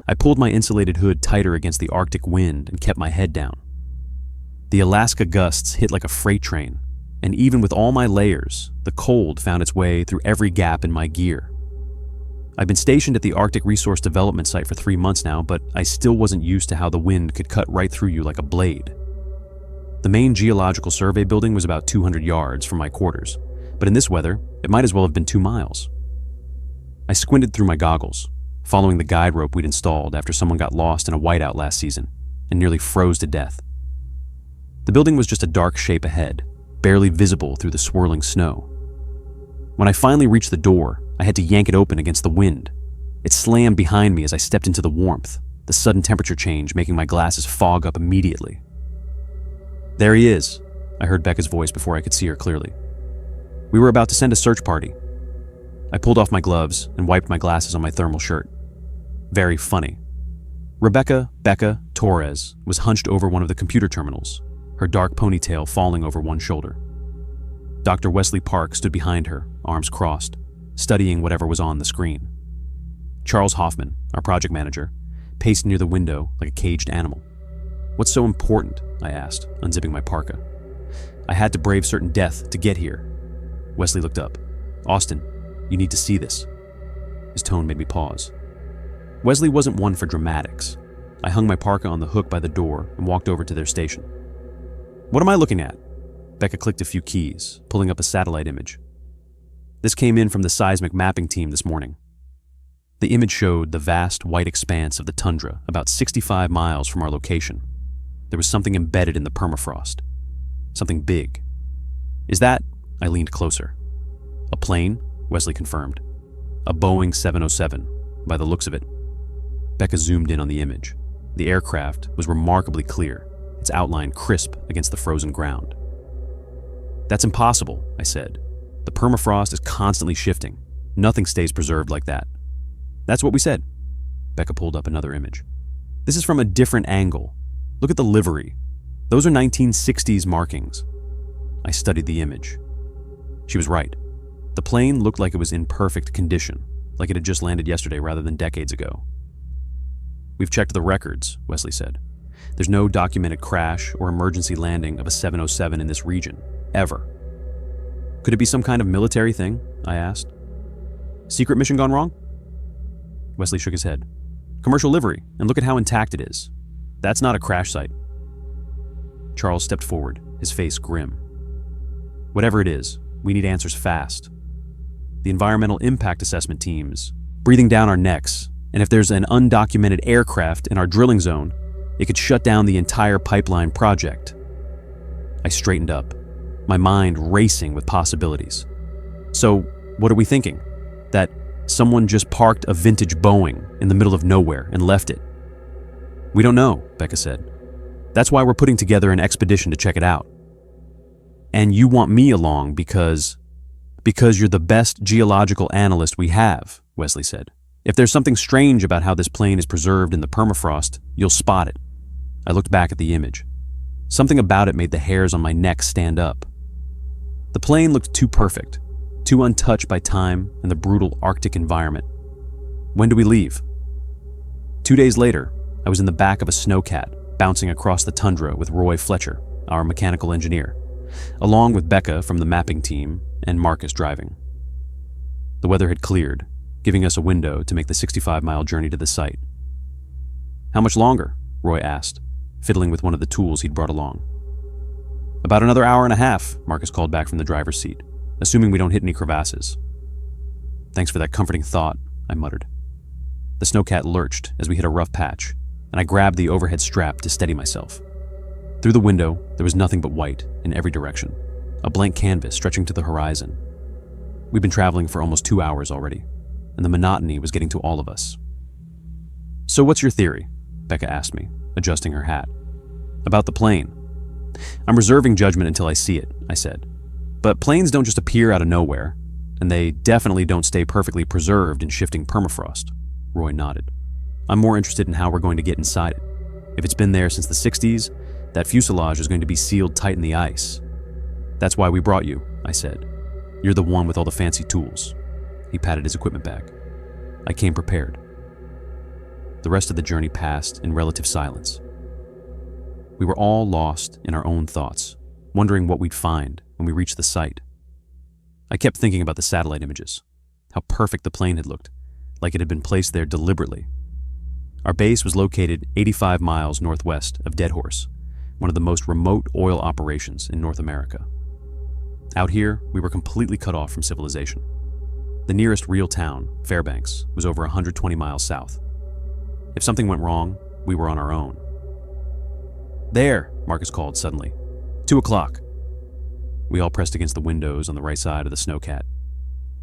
I pulled my insulated hood tighter against the Arctic wind and kept my head down. The Alaska gusts hit like a freight train, and even with all my layers, the cold found its way through every gap in my gear. I've been stationed at the Arctic Resource Development Site for 3 months now, but I still wasn't used to how the wind could cut right through you like a blade. The main geological survey building was about 200 yards from my quarters, but in this weather, it might as well have been 2 miles. I squinted through my goggles, following the guide rope we'd installed after someone got lost in a whiteout last season and nearly froze to death. The building was just a dark shape ahead, barely visible through the swirling snow. When I finally reached the door, I had to yank it open against the wind. It slammed behind me as I stepped into the warmth, the sudden temperature change making my glasses fog up immediately. "There he is," I heard Becca's voice before I could see her clearly. "We were about to send a search party." I pulled off my gloves and wiped my glasses on my thermal shirt. Very funny. Rebecca Becca Torres was hunched over one of the computer terminals, her dark ponytail falling over one shoulder. Dr. Wesley Park stood behind her, arms crossed, studying whatever was on the screen. Charles Hoffman, our project manager, paced near the window like a caged animal. "What's so important?" I asked, unzipping my parka. "I had to brave certain death to get here." Wesley looked up. "Austin, you need to see this." His tone made me pause. Wesley wasn't one for dramatics. I hung my parka on the hook by the door and walked over to their station. "What am I looking at?" Becca clicked a few keys, pulling up a satellite image. "This came in from the seismic mapping team this morning." The image showed the vast white expanse of the tundra about 65 miles from our location. There was something embedded in the permafrost. Something big. "Is that?" I leaned closer. "A plane?" Wesley confirmed. "A Boeing 707, by the looks of it." Becca zoomed in on the image. The aircraft was remarkably clear, its outline crisp against the frozen ground. "That's impossible," I said. "The permafrost is constantly shifting. Nothing stays preserved like that." "That's what we said." Becca pulled up another image. "This is from a different angle. Look at the livery. Those are 1960s markings." I studied the image. She was right. The plane looked like it was in perfect condition, like it had just landed yesterday rather than decades ago. "We've checked the records," Wesley said. "There's no documented crash or emergency landing of a 707 in this region, ever." "Could it be some kind of military thing?" I asked. "Secret mission gone wrong?" Wesley shook his head. "Commercial livery, and look at how intact it is. That's not a crash site." Charles stepped forward, his face grim. "Whatever it is, we need answers fast. The environmental impact assessment teams breathing down our necks, and if there's an undocumented aircraft in our drilling zone, it could shut down the entire pipeline project." I straightened up, my mind racing with possibilities. "So, what are we thinking? That someone just parked a vintage Boeing in the middle of nowhere and left it?" "We don't know," Becca said. "That's why we're putting together an expedition to check it out." "And you want me along because you're the best geological analyst we have," Wesley said. "If there's something strange about how this plane is preserved in the permafrost, you'll spot it." I looked back at the image. Something about it made the hairs on my neck stand up. The plane looked too perfect, too untouched by time and the brutal Arctic environment. "When do we leave?" 2 days later, I was in the back of a snowcat, bouncing across the tundra with Roy Fletcher, our mechanical engineer, along with Becca from the mapping team and Marcus driving. The weather had cleared, giving us a window to make the 65-mile journey to the site. "How much longer?" Roy asked, fiddling with one of the tools he'd brought along. "About another hour and a half," Marcus called back from the driver's seat, "assuming we don't hit any crevasses." "Thanks for that comforting thought," I muttered. The snowcat lurched as we hit a rough patch, and I grabbed the overhead strap to steady myself. Through the window, there was nothing but white in every direction, a blank canvas stretching to the horizon. We'd been traveling for almost 2 hours already, and the monotony was getting to all of us. "So what's your theory?" Becca asked me, adjusting her hat. "About the plane?" "I'm reserving judgment until I see it," I said. "But planes don't just appear out of nowhere, and they definitely don't stay perfectly preserved in shifting permafrost." Roy nodded. "I'm more interested in how we're going to get inside it. If it's been there since the 60s, that fuselage is going to be sealed tight in the ice." "That's why we brought you," I said. "You're the one with all the fancy tools." He patted his equipment bag. I came prepared. The rest of the journey passed in relative silence. We were all lost in our own thoughts, wondering what we'd find when we reached the site. I kept thinking about the satellite images, how perfect the plane had looked, like it had been placed there deliberately. Our base was located 85 miles northwest of Deadhorse, one of the most remote oil operations in North America. Out here, we were completely cut off from civilization. The nearest real town, Fairbanks, was over 120 miles south. If something went wrong, we were on our own. "There," Marcus called suddenly. 2 o'clock. We all pressed against the windows on the right side of the snowcat.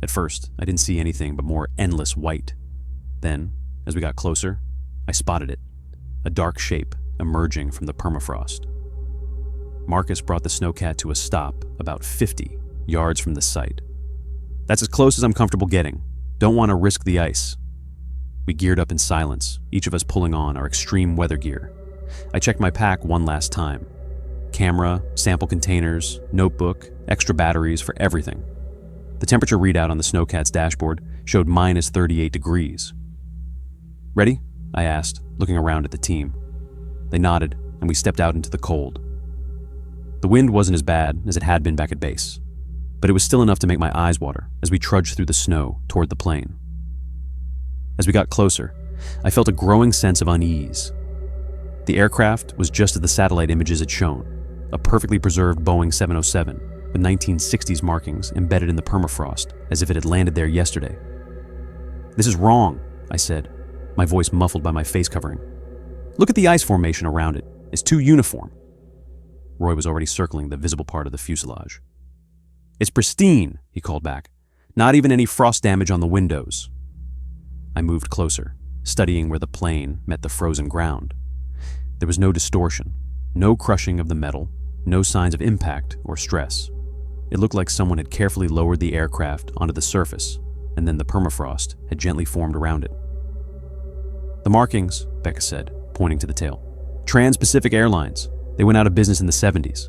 At first, I didn't see anything but more endless white. Then, as we got closer, I spotted it, a dark shape emerging from the permafrost. Marcus brought the snowcat to a stop about 50 yards from the site. "That's as close as I'm comfortable getting. Don't want to risk the ice." We geared up in silence, each of us pulling on our extreme weather gear. I checked my pack one last time. Camera, sample containers, notebook, extra batteries for everything. The temperature readout on the snowcat's dashboard showed minus 38 degrees. "Ready?" I asked, looking around at the team. They nodded, and we stepped out into the cold. The wind wasn't as bad as it had been back at base, but it was still enough to make my eyes water as we trudged through the snow toward the plane. As we got closer, I felt a growing sense of unease. The aircraft was just as the satellite images had shown, a perfectly preserved Boeing 707 with 1960s markings embedded in the permafrost as if it had landed there yesterday. "This is wrong," I said, my voice muffled by my face covering. "Look at the ice formation around it. It's too uniform." Roy was already circling the visible part of the fuselage. "It's pristine," he called back. "Not even any frost damage on the windows." I moved closer, studying where the plane met the frozen ground. There was no distortion, no crushing of the metal, no signs of impact or stress. It looked like someone had carefully lowered the aircraft onto the surface, and then the permafrost had gently formed around it. "The markings," Becca said, pointing to the tail. "Trans-Pacific Airlines. They went out of business in the 70s.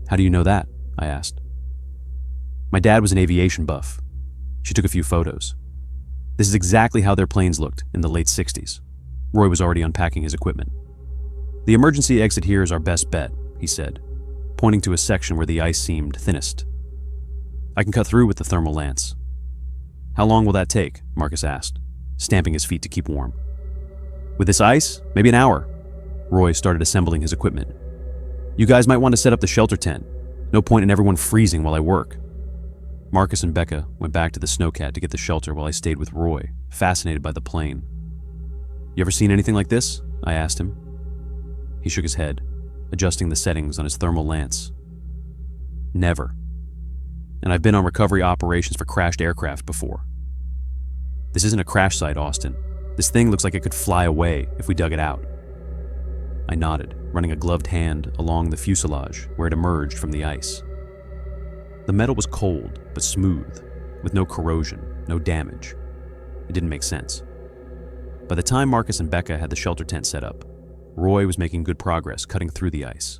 "How do you know that?" I asked. "My dad was an aviation buff." She took a few photos. "This is exactly how their planes looked in the late 60s. Roy was already unpacking his equipment. "The emergency exit here is our best bet," he said, pointing to a section where the ice seemed thinnest. "I can cut through with the thermal lance." "How long will that take?" Marcus asked, stamping his feet to keep warm. "With this ice, maybe an hour." Roy started assembling his equipment. "You guys might want to set up the shelter tent. No point in everyone freezing while I work." Marcus and Becca went back to the snowcat to get the shelter while I stayed with Roy, fascinated by the plane. "You ever seen anything like this?" I asked him. He shook his head, adjusting the settings on his thermal lance. "Never. And I've been on recovery operations for crashed aircraft before." "This isn't a crash site, Austin. This thing looks like it could fly away if we dug it out." I nodded, running a gloved hand along the fuselage where it emerged from the ice. The metal was cold but smooth, with no corrosion, no damage. It didn't make sense. By the time Marcus and Becca had the shelter tent set up, Roy was making good progress cutting through the ice.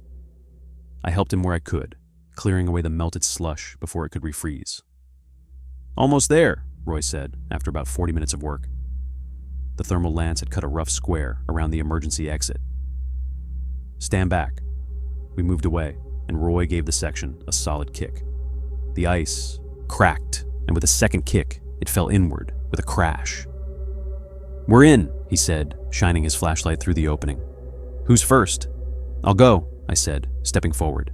I helped him where I could, clearing away the melted slush before it could refreeze. "Almost there," Roy said after about 40 minutes of work. The thermal lance had cut a rough square around the emergency exit. "Stand back." We moved away, and Roy gave the section a solid kick. The ice cracked, and with a second kick, it fell inward with a crash. "We're in," he said, shining his flashlight through the opening. "Who's first?" "I'll go," I said, stepping forward.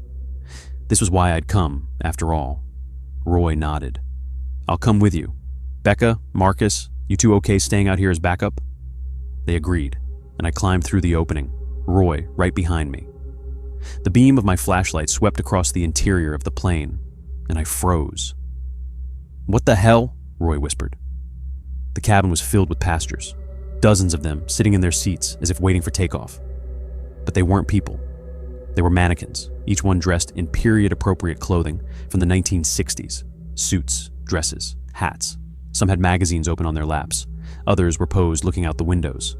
This was why I'd come, after all. Roy nodded. "I'll come with you. Becca, Marcus, you two okay staying out here as backup?" They agreed, and I climbed through the opening, Roy right behind me. The beam of my flashlight swept across the interior of the plane, and I froze. "What the hell?" Roy whispered. The cabin was filled with passengers, dozens of them sitting in their seats as if waiting for takeoff. But they weren't people. They were mannequins, each one dressed in period-appropriate clothing from the 1960s. Suits, dresses, hats. Some had magazines open on their laps. Others were posed looking out the windows.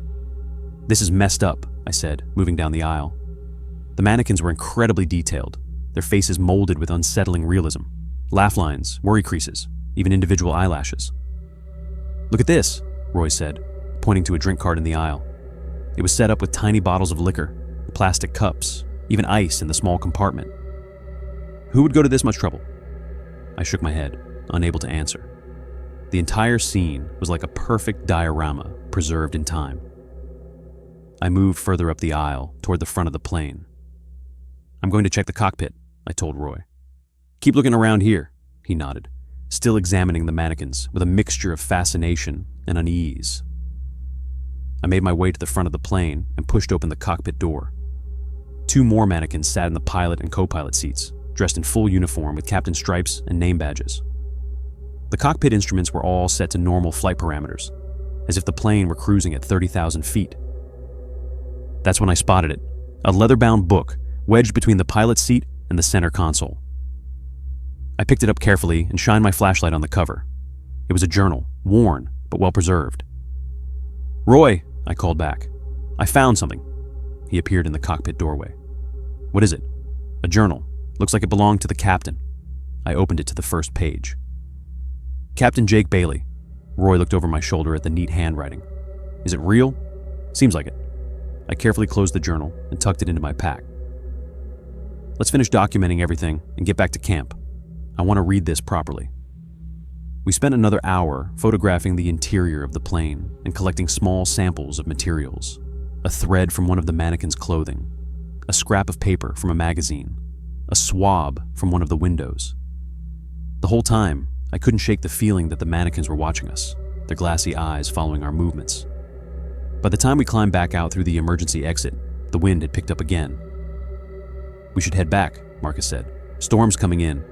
"This is messed up," I said, moving down the aisle. The mannequins were incredibly detailed, their faces molded with unsettling realism. Laugh lines, worry creases, even individual eyelashes. "Look at this," Roy said, pointing to a drink cart in the aisle. It was set up with tiny bottles of liquor, plastic cups, even ice in the small compartment. Who would go to this much trouble? I shook my head, unable to answer. The entire scene was like a perfect diorama preserved in time. I moved further up the aisle toward the front of the plane. I'm going to check the cockpit, I told Roy. Keep looking around here, he nodded, still examining the mannequins with a mixture of fascination and unease. I made my way to the front of the plane and pushed open the cockpit door. 2 more mannequins sat in the pilot and co-pilot seats, dressed in full uniform with captain stripes and name badges. The cockpit instruments were all set to normal flight parameters, as if the plane were cruising at 30,000 feet. That's when I spotted it, a leather-bound book wedged between the pilot's seat and the center console. I picked it up carefully and shined my flashlight on the cover. It was a journal, worn but well-preserved. Roy, I called back. I found something. He appeared in the cockpit doorway. What is it? A journal. Looks like it belonged to the captain. I opened it to the first page. Captain Jake Bailey. Roy looked over my shoulder at the neat handwriting. Is it real? Seems like it. I carefully closed the journal and tucked it into my pack. Let's finish documenting everything and get back to camp. I want to read this properly. We spent another hour photographing the interior of the plane and collecting small samples of materials. A thread from one of the mannequins' clothing, a scrap of paper from a magazine, a swab from one of the windows. The whole time, I couldn't shake the feeling that the mannequins were watching us, their glassy eyes following our movements. By the time we climbed back out through the emergency exit, the wind had picked up again. We should head back, Marcus said. Storm's coming in.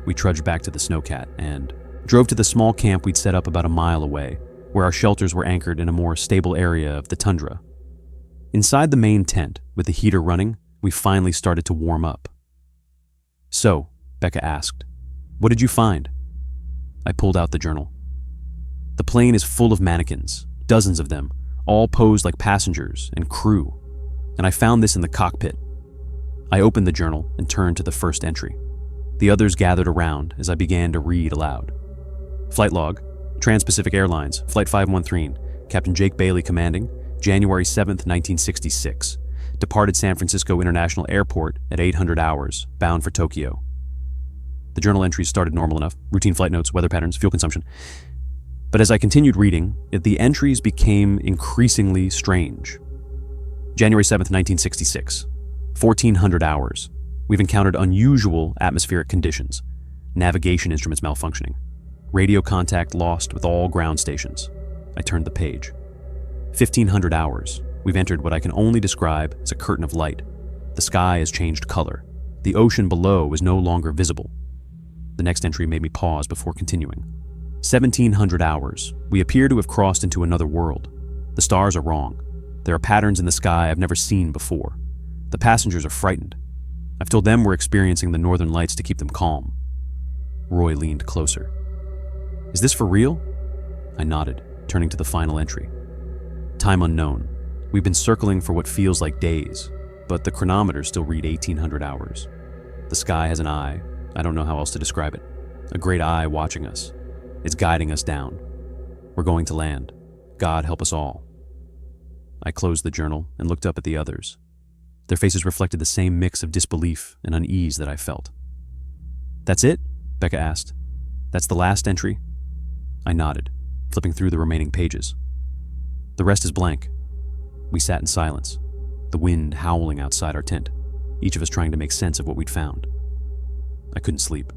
We trudged back to the snowcat and drove to the small camp we'd set up about a mile away, where our shelters were anchored in a more stable area of the tundra. Inside the main tent, with the heater running, we finally started to warm up. So, Becca asked, what did you find? I pulled out the journal. The plane is full of mannequins, dozens of them, all posed like passengers and crew, and I found this in the cockpit. I opened the journal and turned to the first entry. The others gathered around as I began to read aloud. Flight log, Trans-Pacific Airlines, Flight 513, Captain Jake Bailey commanding, January 7th, 1966. Departed San Francisco International Airport at 800 hours, bound for Tokyo. The journal entries started normal enough, routine flight notes, weather patterns, fuel consumption. But as I continued reading, the entries became increasingly strange. January 7th, 1966. 1400 hours. We've encountered unusual atmospheric conditions. Navigation instruments malfunctioning. Radio contact lost with all ground stations. I turned the page. 1500 hours. We've entered what I can only describe as a curtain of light. The sky has changed color. The ocean below is no longer visible. The next entry made me pause before continuing. 1700 hours. We appear to have crossed into another world. The stars are wrong. There are patterns in the sky I've never seen before. The passengers are frightened. I've told them we're experiencing the northern lights to keep them calm. Roy leaned closer. Is this for real? I nodded, turning to the final entry. Time unknown. We've been circling for what feels like days, but the chronometers still read 1800 hours. The sky has an eye. I don't know how else to describe it. A great eye watching us. It's guiding us down. We're going to land. God help us all. I closed the journal and looked up at the others. Their faces reflected the same mix of disbelief and unease that I felt. That's it? Becca asked. That's the last entry? I nodded, flipping through the remaining pages. The rest is blank. We sat in silence, the wind howling outside our tent, each of us trying to make sense of what we'd found. I couldn't sleep.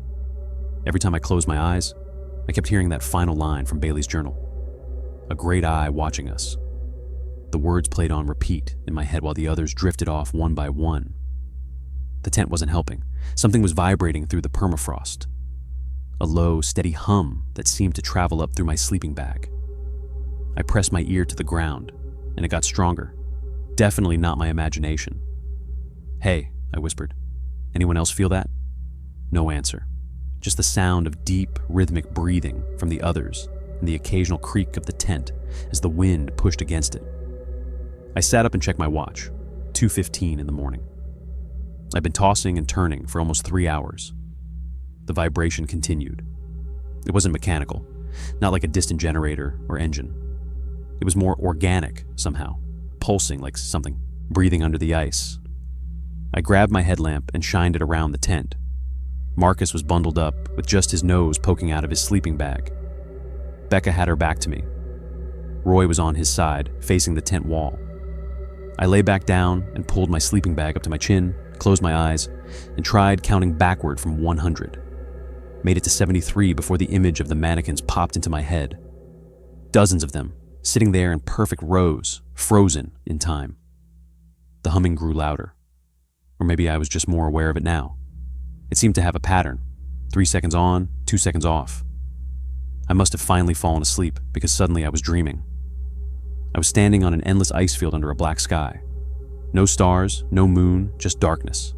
Every time I closed my eyes, I kept hearing that final line from Bailey's journal. A great eye watching us. The words played on repeat in my head while the others drifted off one by one. The tent wasn't helping. Something was vibrating through the permafrost. A low, steady hum that seemed to travel up through my sleeping bag. I pressed my ear to the ground, and it got stronger. Definitely not my imagination. Hey, I whispered. Anyone else feel that? No answer. Just the sound of deep, rhythmic breathing from the others and the occasional creak of the tent as the wind pushed against it. I sat up and checked my watch, 2:15 in the morning. I'd been tossing and turning for almost 3 hours. The vibration continued. It wasn't mechanical, not like a distant generator or engine. It was more organic, somehow, pulsing like something breathing under the ice. I grabbed my headlamp and shined it around the tent. Marcus was bundled up, with just his nose poking out of his sleeping bag. Becca had her back to me. Roy was on his side, facing the tent wall. I lay back down and pulled my sleeping bag up to my chin, closed my eyes, and tried counting backward from 100. Made it to 73 before the image of the mannequins popped into my head. Dozens of them, sitting there in perfect rows, frozen in time. The humming grew louder. Or maybe I was just more aware of it now. It seemed to have a pattern. 3 seconds on, 2 seconds off. I must have finally fallen asleep because suddenly I was dreaming. I was standing on an endless ice field under a black sky. No stars, no moon, just darkness.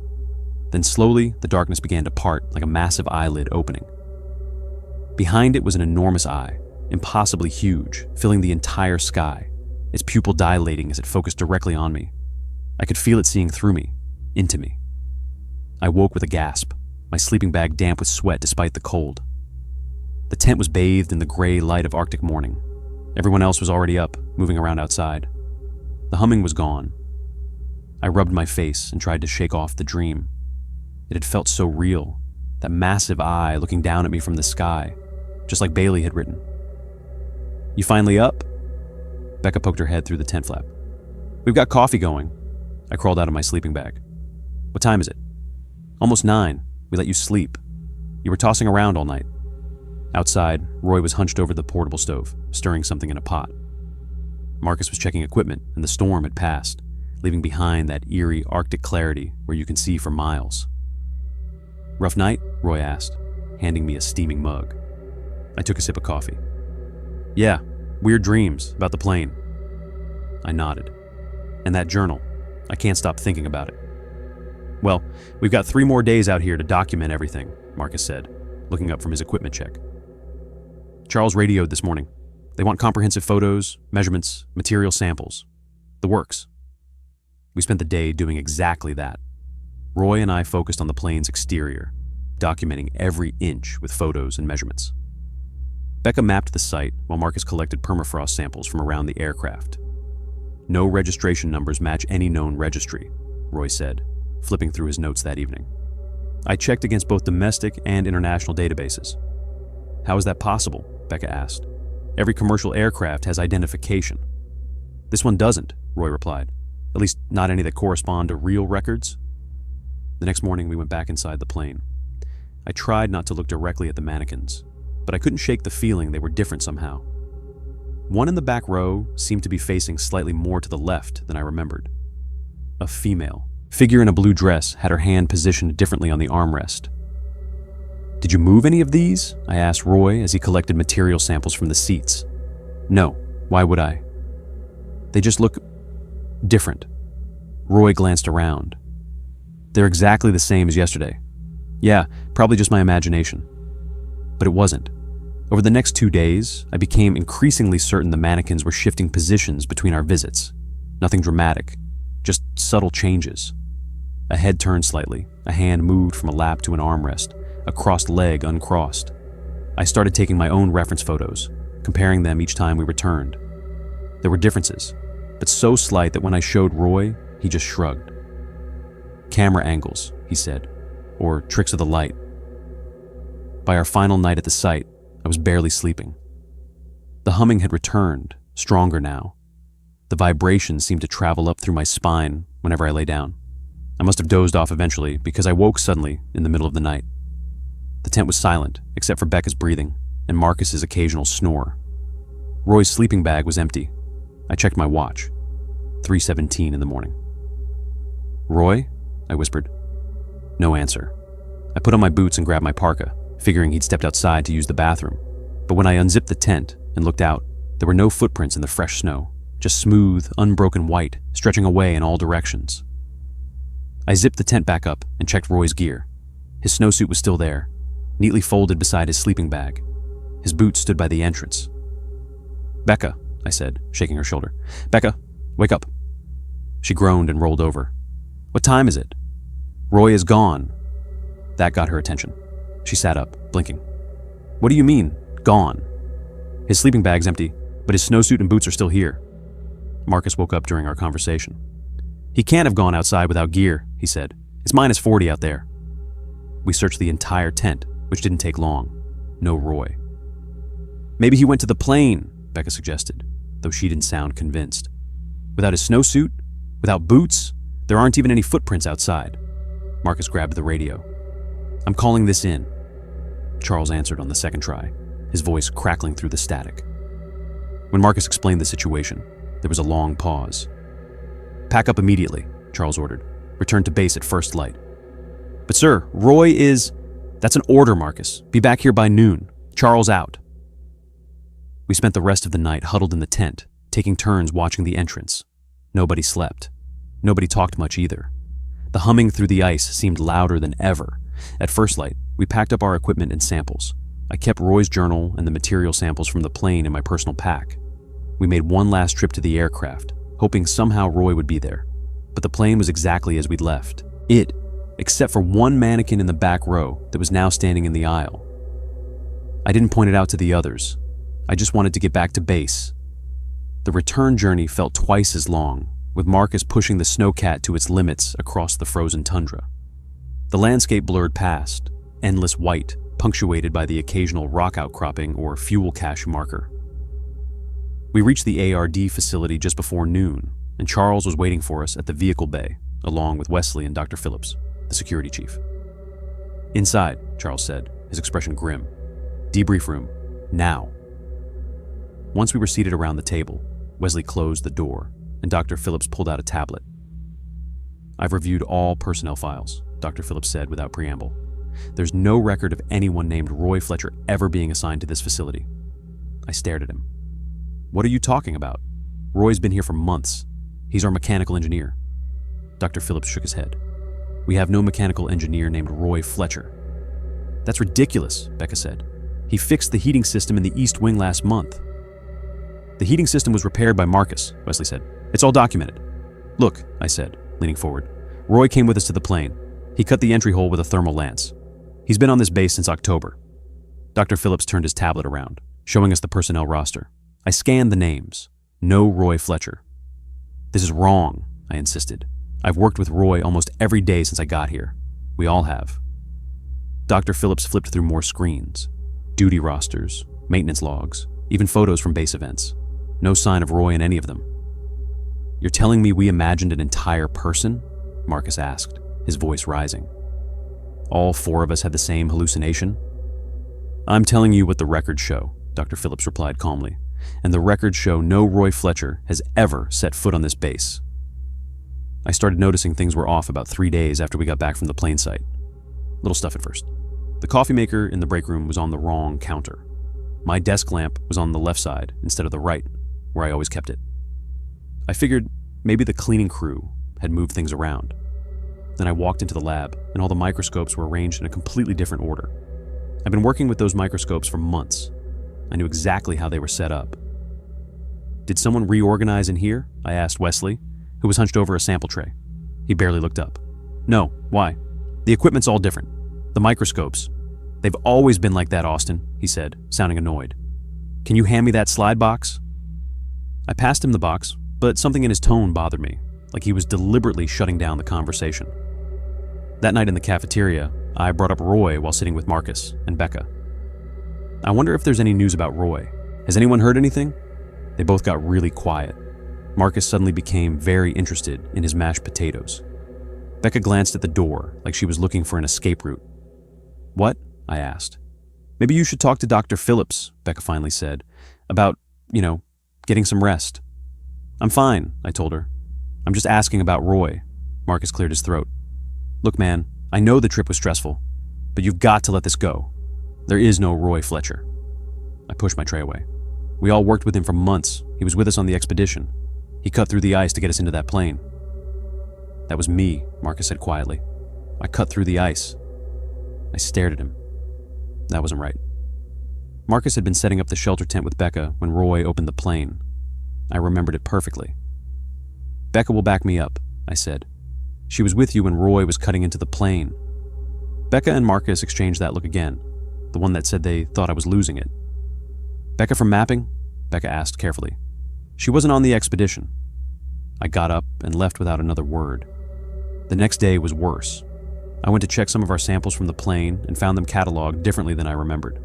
Then slowly, the darkness began to part like a massive eyelid opening. Behind it was an enormous eye, impossibly huge, filling the entire sky, its pupil dilating as it focused directly on me. I could feel it seeing through me, into me. I woke with a gasp, my sleeping bag damp with sweat despite the cold. The tent was bathed in the gray light of Arctic morning. Everyone else was already up, moving around outside. The humming was gone. I rubbed my face and tried to shake off the dream. It had felt so real, that massive eye looking down at me from the sky, just like Bailey had written. "You finally up?" Becca poked her head through the tent flap. "We've got coffee going." I crawled out of my sleeping bag. "What time is it?" "Almost 9. We let you sleep. You were tossing around all night." Outside, Roy was hunched over the portable stove, stirring something in a pot. Marcus was checking equipment, and the storm had passed, leaving behind that eerie Arctic clarity where you can see for miles. "Rough night?" Roy asked, handing me a steaming mug. I took a sip of coffee. "Yeah, weird dreams about the plane." I nodded. "And that journal. I can't stop thinking about it." "Well, we've got 3 more days out here to document everything," Marcus said, looking up from his equipment check. "Charles radioed this morning. They want comprehensive photos, measurements, material samples. The works." We spent the day doing exactly that. Roy and I focused on the plane's exterior, documenting every inch with photos and measurements. Becca mapped the site while Marcus collected permafrost samples from around the aircraft. "No registration numbers match any known registry," Roy said, flipping through his notes that evening. "I checked against both domestic and international databases." "How is that possible?" Becca asked. "Every commercial aircraft has identification." "This one doesn't," Roy replied. "At least not any that correspond to real records." The next morning we went back inside the plane. I tried not to look directly at the mannequins, but I couldn't shake the feeling they were different somehow. One in the back row seemed to be facing slightly more to the left than I remembered. A female figure in a blue dress had her hand positioned differently on the armrest. "Did you move any of these?" I asked Roy as he collected material samples from the seats. "No, why would I?" "They just look different." Roy glanced around. "They're exactly the same as yesterday." "Yeah, probably just my imagination." But it wasn't. Over the next 2 days, I became increasingly certain the mannequins were shifting positions between our visits. Nothing dramatic, just subtle changes. A head turned slightly, a hand moved from a lap to an armrest, a crossed leg uncrossed. I started taking my own reference photos, comparing them each time we returned. There were differences, but so slight that when I showed Roy, he just shrugged. "Camera angles," he said, "or tricks of the light." By our final night at the site, I was barely sleeping. The humming had returned, stronger now. The vibration seemed to travel up through my spine whenever I lay down. I must have dozed off eventually because I woke suddenly in the middle of the night. The tent was silent, except for Becca's breathing and Marcus's occasional snore. Roy's sleeping bag was empty. I checked my watch. 3:17 in the morning. "Roy?" I whispered. No answer. I put on my boots and grabbed my parka, figuring he'd stepped outside to use the bathroom. But when I unzipped the tent and looked out, there were no footprints in the fresh snow, just smooth, unbroken white, stretching away in all directions. I zipped the tent back up and checked Roy's gear. His snowsuit was still there, neatly folded beside his sleeping bag. His boots stood by the entrance. "Becca," I said, shaking her shoulder. "Becca, wake up." She groaned and rolled over. "What time is it?" "Roy is gone." That got her attention. She sat up, blinking. "What do you mean, gone?" "His sleeping bag's empty. but his snowsuit and boots are still here. Marcus woke up during our conversation. He can't have gone outside without gear, he said. It's -40 out there. We searched the entire tent, which didn't take long. No Roy. Maybe he went to the plane, Becca suggested, though she didn't sound convinced. Without his snowsuit, without boots, there aren't even any footprints outside. Marcus grabbed the radio. I'm calling this in. Charles answered on the second try, his voice crackling through the static. When Marcus explained the situation, there was a long pause. Pack up immediately, Charles ordered. Return to base at first light. But sir, Roy is... That's an order, Marcus. Be back here by noon. Charles out. We spent the rest of the night huddled in the tent, taking turns watching the entrance. Nobody slept. Nobody talked much either. The humming through the ice seemed louder than ever. At first light, we packed up our equipment and samples. I kept Roy's journal and the material samples from the plane in my personal pack. We made one last trip to the aircraft, hoping somehow Roy would be there. But the plane was exactly as we'd left. It, except for one mannequin in the back row that was now standing in the aisle. I didn't point it out to the others. I just wanted to get back to base. The return journey felt twice as long, with Marcus pushing the snowcat to its limits across the frozen tundra. The landscape blurred past, endless white, punctuated by the occasional rock outcropping or fuel cache marker. We reached the ARD facility just before noon, and Charles was waiting for us at the vehicle bay, along with Wesley and Dr. Phillips, the security chief. Inside, Charles said, his expression grim. Debrief room, now. Once we were seated around the table, Wesley closed the door, and Dr. Phillips pulled out a tablet. I've reviewed all personnel files, Dr. Phillips said without preamble. There's no record of anyone named Roy Fletcher ever being assigned to this facility. I stared at him. What are you talking about? Roy's been here for months. He's our mechanical engineer. Dr. Phillips shook his head. We have no mechanical engineer named Roy Fletcher. That's ridiculous, Becca said. He fixed the heating system in the East Wing last month. The heating system was repaired by Marcus, Wesley said. It's all documented. Look, I said, leaning forward. Roy came with us to the plane. He cut the entry hole with a thermal lance. He's been on this base since October. Dr. Phillips turned his tablet around, showing us the personnel roster. I scanned the names. No Roy Fletcher. This is wrong, I insisted. I've worked with Roy almost every day since I got here. We all have. Dr. Phillips flipped through more screens. Duty rosters, maintenance logs, even photos from base events. No sign of Roy in any of them. You're telling me we imagined an entire person? Marcus asked, his voice rising. All four of us had the same hallucination? I'm telling you what the records show, Dr. Phillips replied calmly, and the records show no Roy Fletcher has ever set foot on this base. I started noticing things were off about 3 days after we got back from the plane site. Little stuff at first. The coffee maker in the break room was on the wrong counter. My desk lamp was on the left side instead of the right, where I always kept it. I figured maybe the cleaning crew had moved things around. Then I walked into the lab, and all the microscopes were arranged in a completely different order. I've been working with those microscopes for months. I knew exactly how they were set up. Did someone reorganize in here? I asked Wesley, who was hunched over a sample tray. He barely looked up. No, why? The equipment's all different. The microscopes. They've always been like that, Austin, he said, sounding annoyed. Can you hand me that slide box? I passed him the box, but something in his tone bothered me, like he was deliberately shutting down the conversation. That night in the cafeteria, I brought up Roy while sitting with Marcus and Becca. I wonder if there's any news about Roy. Has anyone heard anything? They both got really quiet. Marcus suddenly became very interested in his mashed potatoes. Becca glanced at the door like she was looking for an escape route. What? I asked. Maybe you should talk to Dr. Phillips, Becca finally said, about, getting some rest. I'm fine, I told her. I'm just asking about Roy. Marcus cleared his throat. Look, man, I know the trip was stressful, but you've got to let this go. There is no Roy Fletcher. I pushed my tray away. We all worked with him for months. He was with us on the expedition. He cut through the ice to get us into that plane. That was me, Marcus said quietly. I cut through the ice. I stared at him. That wasn't right. Marcus had been setting up the shelter tent with Becca when Roy opened the plane. I remembered it perfectly. Becca will back me up, I said. She was with you when Roy was cutting into the plane. Becca and Marcus exchanged that look again, the one that said they thought I was losing it. Becca from mapping? Becca asked carefully. She wasn't on the expedition. I got up and left without another word. The next day was worse. I went to check some of our samples from the plane and found them cataloged differently than I remembered.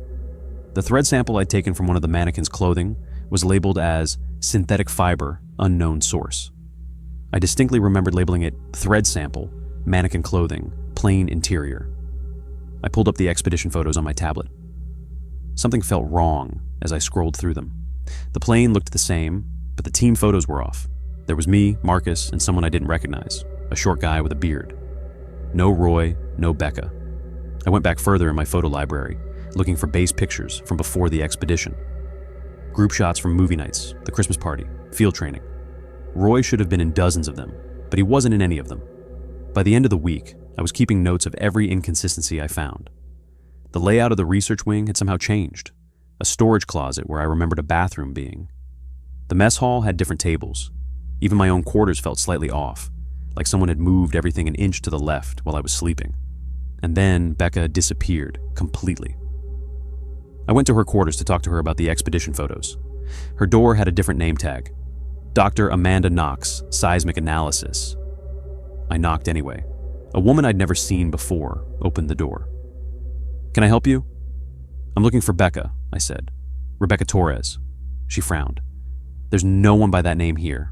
The thread sample I'd taken from one of the mannequins' clothing was labeled as synthetic fiber, unknown source. I distinctly remembered labeling it thread sample, mannequin clothing, plain interior. I pulled up the expedition photos on my tablet. Something felt wrong as I scrolled through them. The plane looked the same, but the team photos were off. There was me, Marcus, and someone I didn't recognize, a short guy with a beard. No Roy, no Becca. I went back further in my photo library, looking for base pictures from before the expedition. Group shots from movie nights, the Christmas party, field training. Roy should have been in dozens of them, but he wasn't in any of them. By the end of the week, I was keeping notes of every inconsistency I found. The layout of the research wing had somehow changed. A storage closet where I remembered a bathroom being. The mess hall had different tables. Even my own quarters felt slightly off, like someone had moved everything an inch to the left while I was sleeping. And then Becca disappeared completely. I went to her quarters to talk to her about the expedition photos. Her door had a different name tag. Dr. Amanda Knox, Seismic Analysis. I knocked anyway. A woman I'd never seen before opened the door. "Can I help you?" "I'm looking for Becca," I said. "Rebecca Torres." She frowned. "There's no one by that name here.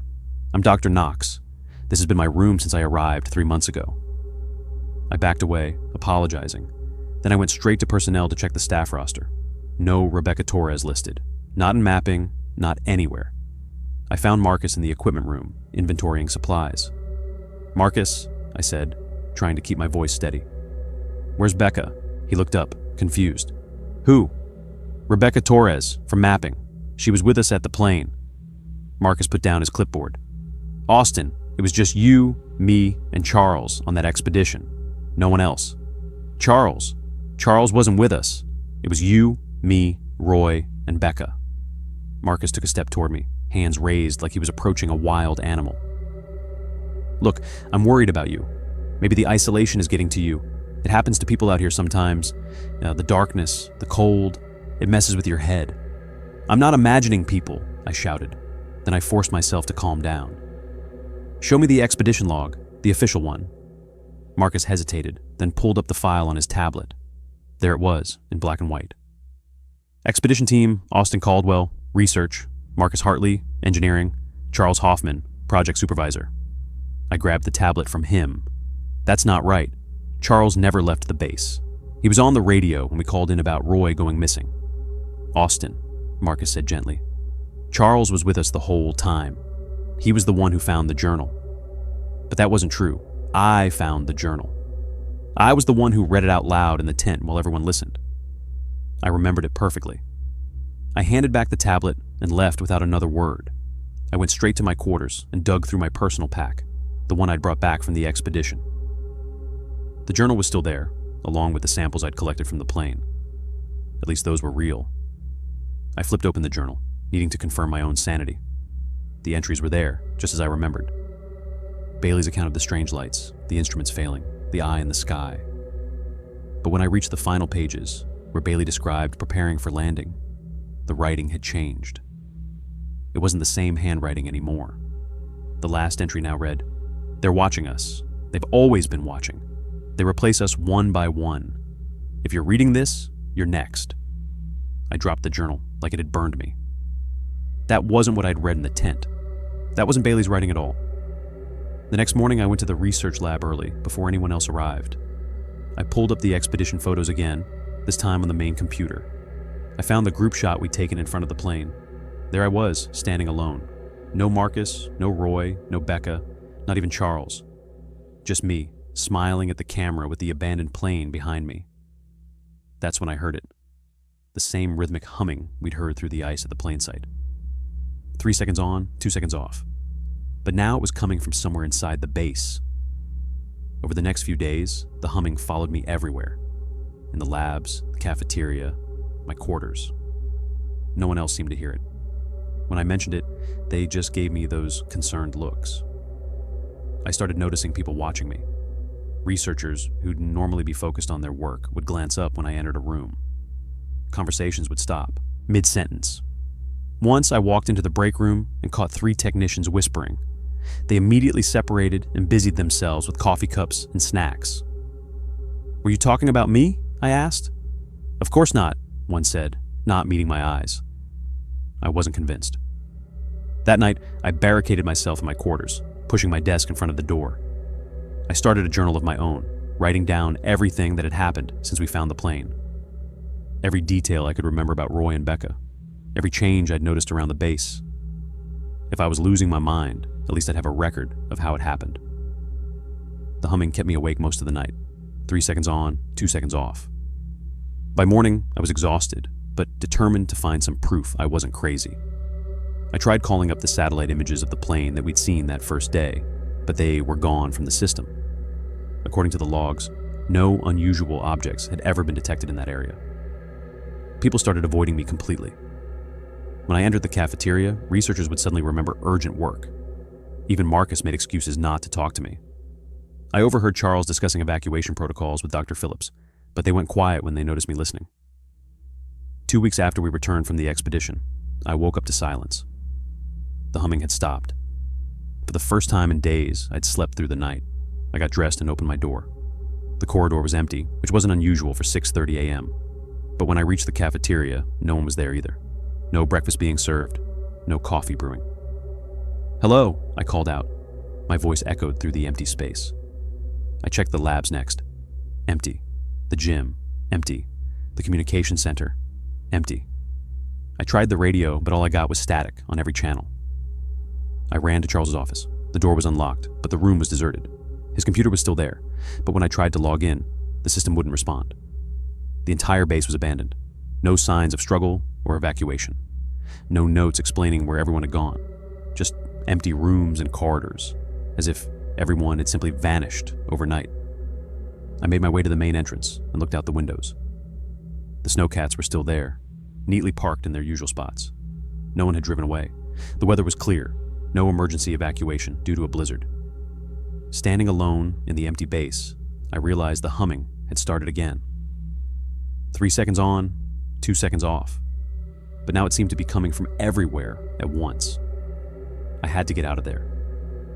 I'm Dr. Knox. This has been my room since I arrived 3 months ago." I backed away, apologizing. Then I went straight to personnel to check the staff roster. No Rebecca Torres listed. Not in mapping, not anywhere. I found Marcus in the equipment room, inventorying supplies. "Marcus," I said, trying to keep my voice steady. "Where's Becca?" He looked up, confused. "Who?" "Rebecca Torres, from mapping. She was with us at the plane." Marcus put down his clipboard. "Austin, it was just you, me, and Charles on that expedition. No one else." "Charles wasn't with us. It was you, me, Roy, and Becca." Marcus took a step toward me, hands raised like he was approaching a wild animal. "Look, I'm worried about you. Maybe the isolation is getting to you. It happens to people out here sometimes. The darkness, the cold, it messes with your head." "I'm not imagining people," I shouted. Then I forced myself to calm down. "Show me the expedition log, the official one." Marcus hesitated, then pulled up the file on his tablet. There it was, in black and white. Expedition team, Austin Caldwell, research, Marcus Hartley, engineering, Charles Hoffman, project supervisor. I grabbed the tablet from him. That's not right. Charles never left the base. He was on the radio when we called in about Roy going missing. "Austin," Marcus said gently. "Charles was with us the whole time. He was the one who found the journal." But that wasn't true. I found the journal. I was the one who read it out loud in the tent while everyone listened. I remembered it perfectly. I handed back the tablet and left without another word. I went straight to my quarters and dug through my personal pack, the one I'd brought back from the expedition. The journal was still there, along with the samples I'd collected from the plane. At least those were real. I flipped open the journal, needing to confirm my own sanity. The entries were there, just as I remembered. Bailey's account of the strange lights, the instruments failing, the eye in the sky. But when I reached the final pages, where Bailey described preparing for landing, the writing had changed. It wasn't the same handwriting anymore. The last entry now read, "They're watching us. They've always been watching. They replace us one by one. If you're reading this, you're next." I dropped the journal like it had burned me. That wasn't what I'd read in the tent. That wasn't Bailey's writing at all. The next morning I went to the research lab early, before anyone else arrived. I pulled up the expedition photos again, this time on the main computer. I found the group shot we'd taken in front of the plane. There I was, standing alone. No Marcus, no Roy, no Becca, not even Charles. Just me, smiling at the camera with the abandoned plane behind me. That's when I heard it. The same rhythmic humming we'd heard through the ice at the plane site. 3 seconds on, 2 seconds off. But now it was coming from somewhere inside the base. Over the next few days, the humming followed me everywhere. In the labs, the cafeteria, my quarters. No one else seemed to hear it. When I mentioned it, they just gave me those concerned looks. I started noticing people watching me. Researchers who'd normally be focused on their work would glance up when I entered a room. Conversations would stop, mid-sentence. Once I walked into the break room and caught 3 technicians whispering. They immediately separated and busied themselves with coffee cups and snacks. "Were you talking about me?" I asked. "Of course not," one said, not meeting my eyes. I wasn't convinced. That night, I barricaded myself in my quarters, pushing my desk in front of the door. I started a journal of my own, writing down everything that had happened since we found the plane. Every detail I could remember about Roy and Becca. Every change I'd noticed around the base. If I was losing my mind, at least I'd have a record of how it happened. The humming kept me awake most of the night. 3 seconds on, 2 seconds off. By morning, I was exhausted, but determined to find some proof I wasn't crazy. I tried calling up the satellite images of the plane that we'd seen that first day, but they were gone from the system. According to the logs, no unusual objects had ever been detected in that area. People started avoiding me completely. When I entered the cafeteria, researchers would suddenly remember urgent work. Even Marcus made excuses not to talk to me. I overheard Charles discussing evacuation protocols with Dr. Phillips, but they went quiet when they noticed me listening. 2 weeks after we returned from the expedition, I woke up to silence. The humming had stopped. For the first time in days, I'd slept through the night. I got dressed and opened my door. The corridor was empty, which wasn't unusual for 6:30 a.m. But when I reached the cafeteria, no one was there either. No breakfast being served, no coffee brewing. "Hello," I called out. My voice echoed through the empty space. I checked the labs next. Empty. The gym. Empty. The communication center. Empty. I tried the radio, but all I got was static on every channel. I ran to Charles's office. The door was unlocked, but the room was deserted. His computer was still there, but when I tried to log in, the system wouldn't respond. The entire base was abandoned. No signs of struggle or evacuation. No notes explaining where everyone had gone. Just empty rooms and corridors, as if everyone had simply vanished overnight. I made my way to the main entrance and looked out the windows. The snowcats were still there, neatly parked in their usual spots. No one had driven away. The weather was clear. No emergency evacuation due to a blizzard. Standing alone in the empty base, I realized the humming had started again. 3 seconds on, 2 seconds off. But now it seemed to be coming from everywhere at once. I had to get out of there.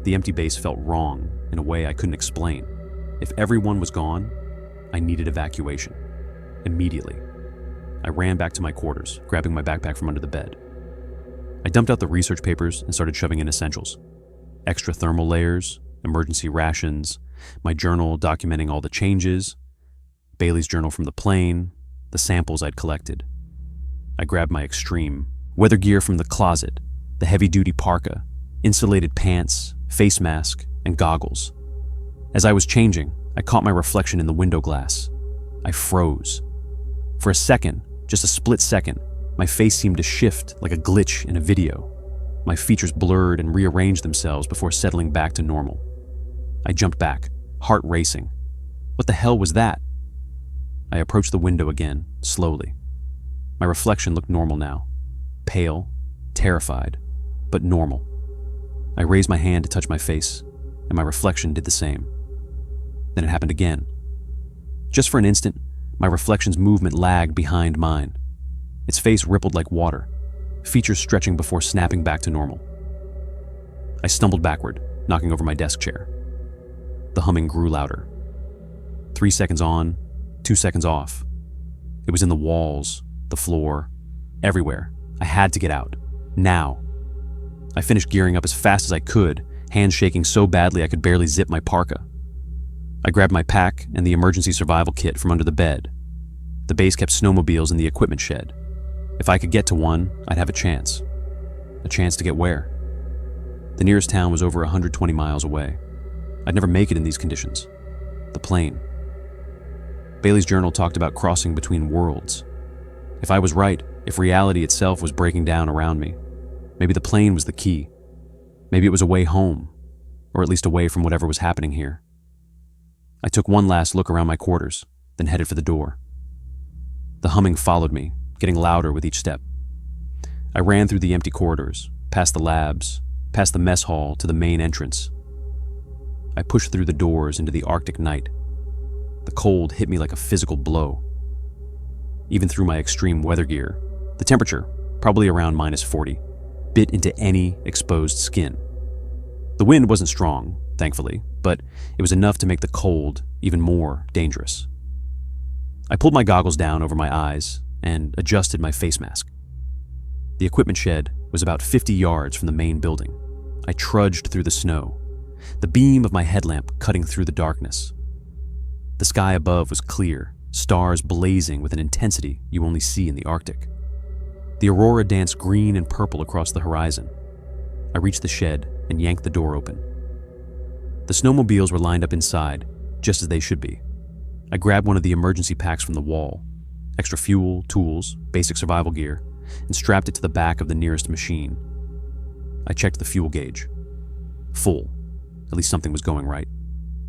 The empty base felt wrong in a way I couldn't explain. If everyone was gone, I needed evacuation. Immediately. I ran back to my quarters, grabbing my backpack from under the bed. I dumped out the research papers and started shoving in essentials. Extra thermal layers, emergency rations, my journal documenting all the changes, Bailey's journal from the plane, the samples I'd collected. I grabbed my extreme weather gear from the closet, the heavy-duty parka, insulated pants, face mask, and goggles. As I was changing, I caught my reflection in the window glass. I froze. For a second, just a split second, my face seemed to shift like a glitch in a video. My features blurred and rearranged themselves before settling back to normal. I jumped back, heart racing. What the hell was that? I approached the window again, slowly. My reflection looked normal now. Pale, terrified, but normal. I raised my hand to touch my face, and my reflection did the same. Then it happened again. Just for an instant, my reflection's movement lagged behind mine. Its face rippled like water, features stretching before snapping back to normal. I stumbled backward, knocking over my desk chair. The humming grew louder. 3 seconds on, 2 seconds off. It was in the walls, the floor, everywhere. I had to get out. Now. I finished gearing up as fast as I could, hands shaking so badly I could barely zip my parka. I grabbed my pack and the emergency survival kit from under the bed. The base kept snowmobiles in the equipment shed. If I could get to one, I'd have a chance. A chance to get where? The nearest town was over 120 miles away. I'd never make it in these conditions. The plane. Bailey's journal talked about crossing between worlds. If I was right, if reality itself was breaking down around me, maybe the plane was the key. Maybe it was a way home, or at least away from whatever was happening here. I took one last look around my quarters, then headed for the door. The humming followed me, getting louder with each step. I ran through the empty corridors, past the labs, past the mess hall to the main entrance. I pushed through the doors into the Arctic night. The cold hit me like a physical blow. Even through my extreme weather gear, the temperature probably around -40, bit into any exposed skin. The wind wasn't strong, thankfully, but it was enough to make the cold even more dangerous. I pulled my goggles down over my eyes and adjusted my face mask. The equipment shed was about 50 yards from the main building. I trudged through the snow, the beam of my headlamp cutting through the darkness. The sky above was clear, stars blazing with an intensity you only see in the Arctic. The aurora danced green and purple across the horizon. I reached the shed and yanked the door open. The snowmobiles were lined up inside, just as they should be. I grabbed one of the emergency packs from the wall, extra fuel, tools, basic survival gear, and strapped it to the back of the nearest machine. I checked the fuel gauge. Full. At least something was going right.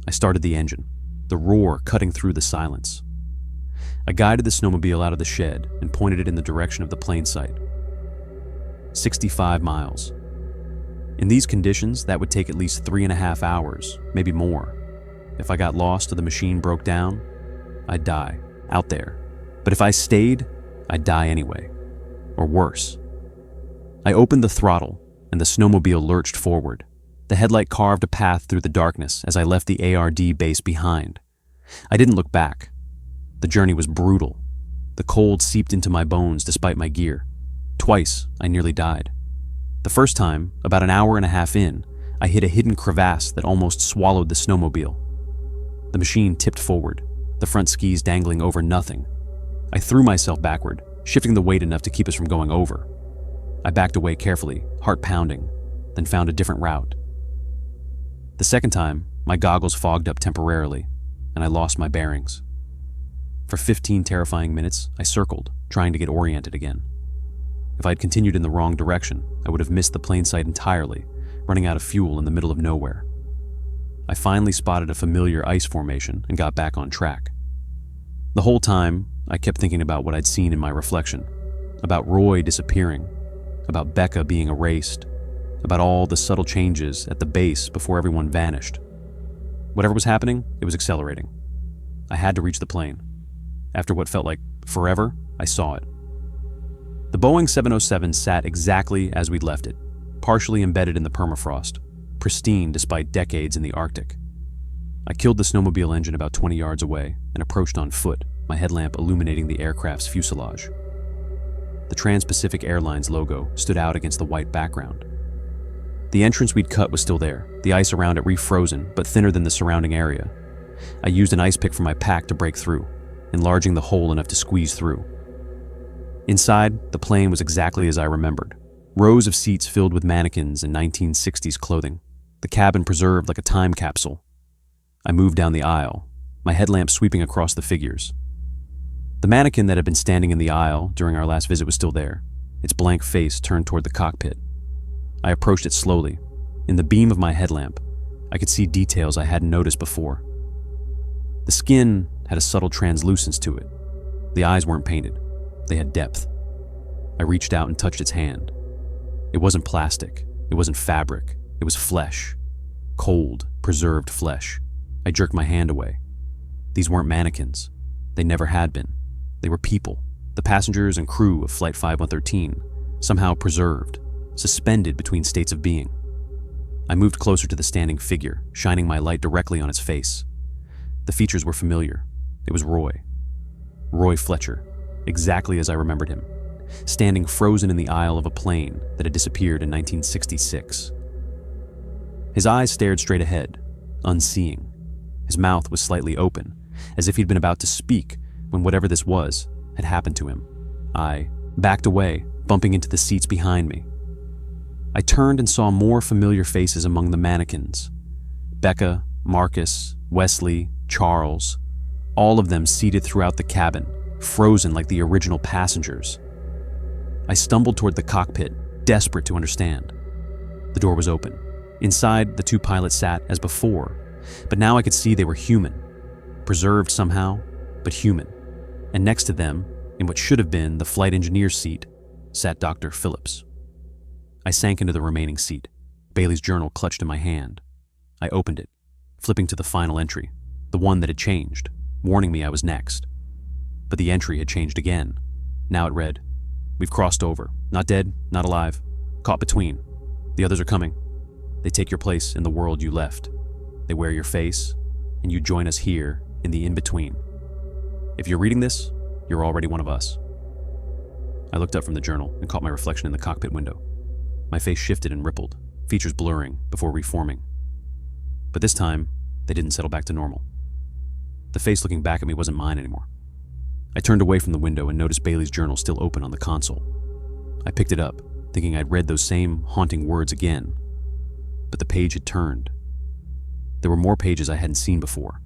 I started the engine, the roar cutting through the silence. I guided the snowmobile out of the shed and pointed it in the direction of the plane site. 65 miles. In these conditions, that would take at least 3.5 hours, maybe more. If I got lost or the machine broke down, I'd die out there. But if I stayed, I'd die anyway. Or worse. I opened the throttle and the snowmobile lurched forward. The headlight carved a path through the darkness as I left the ARD base behind. I didn't look back. The journey was brutal. The cold seeped into my bones despite my gear. Twice, I nearly died. The first time, about an hour and a half in, I hit a hidden crevasse that almost swallowed the snowmobile. The machine tipped forward, the front skis dangling over nothing. I threw myself backward, shifting the weight enough to keep us from going over. I backed away carefully, heart pounding, then found a different route. The second time, my goggles fogged up temporarily, and I lost my bearings. For 15 terrifying minutes, I circled, trying to get oriented again. If I had continued in the wrong direction, I would have missed the plane site entirely, running out of fuel in the middle of nowhere. I finally spotted a familiar ice formation and got back on track. The whole time, I kept thinking about what I'd seen in my reflection, about Roy disappearing, about Becca being erased, about all the subtle changes at the base before everyone vanished. Whatever was happening, it was accelerating. I had to reach the plane. After what felt like forever, I saw it. The Boeing 707 sat exactly as we'd left it, partially embedded in the permafrost, pristine despite decades in the Arctic. I killed the snowmobile engine about 20 yards away and approached on foot, my headlamp illuminating the aircraft's fuselage. The Trans-Pacific Airlines logo stood out against the white background. The entrance we'd cut was still there, the ice around it refrozen but thinner than the surrounding area. I used an ice pick from my pack to break through, enlarging the hole enough to squeeze through. Inside, the plane was exactly as I remembered. Rows of seats filled with mannequins in 1960s clothing, the cabin preserved like a time capsule. I moved down the aisle, my headlamp sweeping across the figures. The mannequin that had been standing in the aisle during our last visit was still there, its blank face turned toward the cockpit. I approached it slowly. In the beam of my headlamp, I could see details I hadn't noticed before. The skin had a subtle translucence to it. The eyes weren't painted. They had depth. I reached out and touched its hand. It wasn't plastic. It wasn't fabric. It was flesh. Cold, preserved flesh. I jerked my hand away. These weren't mannequins. They never had been. They were people, the passengers and crew of Flight 5113, somehow preserved, suspended between states of being. I moved closer to the standing figure, shining my light directly on its face. The features were familiar. It was Roy. Roy Fletcher, exactly as I remembered him, standing frozen in the aisle of a plane that had disappeared in 1966. His eyes stared straight ahead, unseeing. His mouth was slightly open, as if he'd been about to speak when whatever this was had happened to him. I backed away, bumping into the seats behind me. I turned and saw more familiar faces among the mannequins. Becca, Marcus, Wesley, Charles, all of them seated throughout the cabin, frozen like the original passengers. I stumbled toward the cockpit, desperate to understand. The door was open. Inside, the two pilots sat as before, but now I could see they were human, preserved somehow, but human. And next to them, in what should have been the flight engineer's seat, sat Dr. Phillips. I sank into the remaining seat, Bailey's journal clutched in my hand. I opened it, flipping to the final entry, the one that had changed, warning me I was next. But the entry had changed again. Now it read, We've crossed over. Not dead, not alive. Caught between. The others are coming. They take your place in the world you left. They wear your face, and you join us here in the in-between. If you're reading this, you're already one of us." I looked up from the journal and caught my reflection in the cockpit window. My face shifted and rippled, features blurring before reforming. But this time, they didn't settle back to normal. The face looking back at me wasn't mine anymore. I turned away from the window and noticed Bailey's journal still open on the console. I picked it up, thinking I'd read those same haunting words again. But the page had turned. There were more pages I hadn't seen before.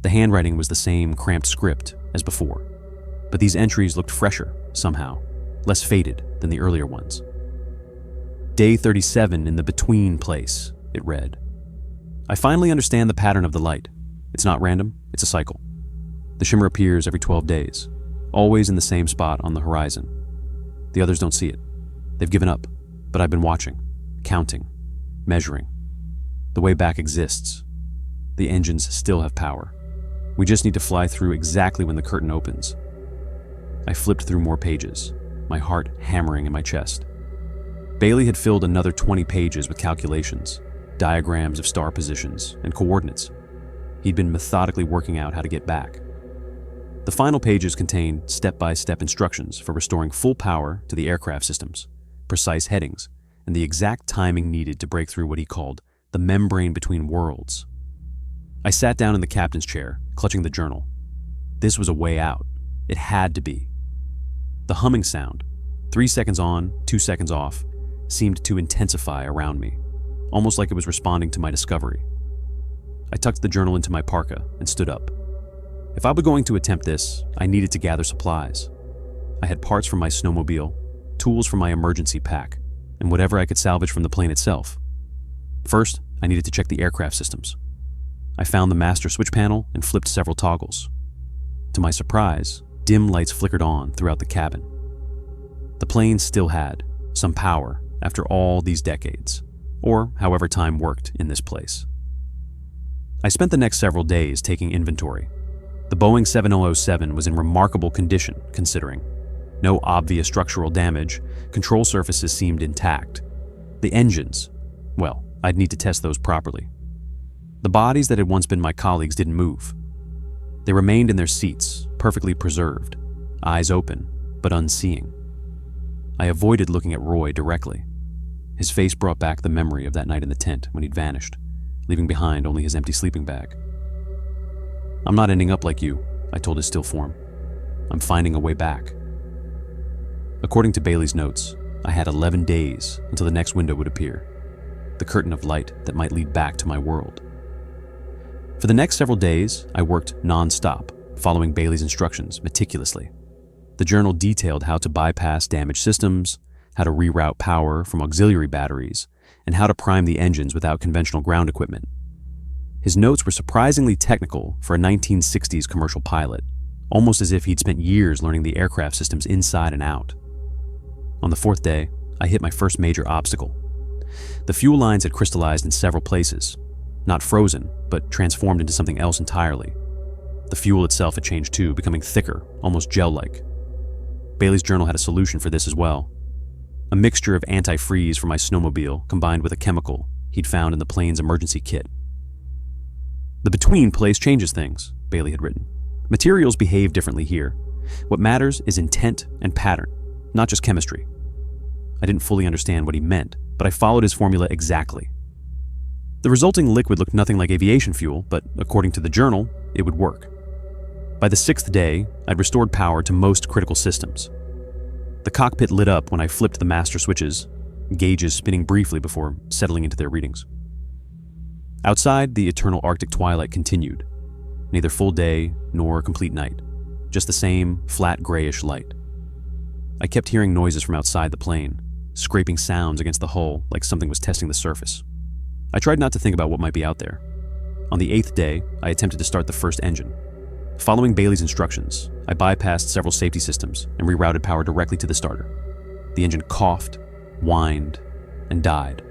The handwriting was the same cramped script as before, but these entries looked fresher, somehow, less faded than the earlier ones. "Day 37 in the between place," it read. "I finally understand the pattern of the light. It's not random, it's a cycle. The shimmer appears every 12 days, always in the same spot on the horizon. The others don't see it. They've given up, but I've been watching, counting, measuring. The way back exists. The engines still have power. We just need to fly through exactly when the curtain opens." I flipped through more pages, my heart hammering in my chest. Bailey had filled another 20 pages with calculations, diagrams of star positions, and coordinates. He'd been methodically working out how to get back. The final pages contained step-by-step instructions for restoring full power to the aircraft systems, precise headings, and the exact timing needed to break through what he called the membrane between worlds. I sat down in the captain's chair, clutching the journal. This was a way out. It had to be. The humming sound, 3 seconds on, 2 seconds off, seemed to intensify around me, almost like it was responding to my discovery. I tucked the journal into my parka and stood up. If I was going to attempt this, I needed to gather supplies. I had parts from my snowmobile, tools from my emergency pack, and whatever I could salvage from the plane itself. First, I needed to check the aircraft systems. I found the master switch panel and flipped several toggles. To my surprise, dim lights flickered on throughout the cabin. The plane still had some power after all these decades, or however time worked in this place. I spent the next several days taking inventory. The Boeing 7007 was in remarkable condition, considering. No obvious structural damage, control surfaces seemed intact. The engines, well, I'd need to test those properly. The bodies that had once been my colleagues didn't move. They remained in their seats, perfectly preserved, eyes open, but unseeing. I avoided looking at Roy directly. His face brought back the memory of that night in the tent when he'd vanished, leaving behind only his empty sleeping bag. "I'm not ending up like you," I told his still form. "I'm finding a way back." According to Bailey's notes, I had 11 days until the next window would appear, the curtain of light that might lead back to my world. For the next several days, I worked non-stop, following Bailey's instructions meticulously. The journal detailed how to bypass damaged systems, how to reroute power from auxiliary batteries, and how to prime the engines without conventional ground equipment. His notes were surprisingly technical for a 1960s commercial pilot, almost as if he'd spent years learning the aircraft systems inside and out. On the 4th day, I hit my first major obstacle. The fuel lines had crystallized in several places, not frozen, but transformed into something else entirely. The fuel itself had changed too, becoming thicker, almost gel-like. Bailey's journal had a solution for this as well. A mixture of antifreeze from my snowmobile combined with a chemical he'd found in the plane's emergency kit. "The between place changes things," Bailey had written. "Materials behave differently here. What matters is intent and pattern, not just chemistry." I didn't fully understand what he meant, but I followed his formula exactly. The resulting liquid looked nothing like aviation fuel, but according to the journal, it would work. By the 6th day, I'd restored power to most critical systems. The cockpit lit up when I flipped the master switches, gauges spinning briefly before settling into their readings. Outside, the eternal Arctic twilight continued. Neither full day nor complete night, just the same flat grayish light. I kept hearing noises from outside the plane, scraping sounds against the hull like something was testing the surface. I tried not to think about what might be out there. On the 8th day, I attempted to start the first engine. Following Bailey's instructions, I bypassed several safety systems and rerouted power directly to the starter. The engine coughed, whined, and died.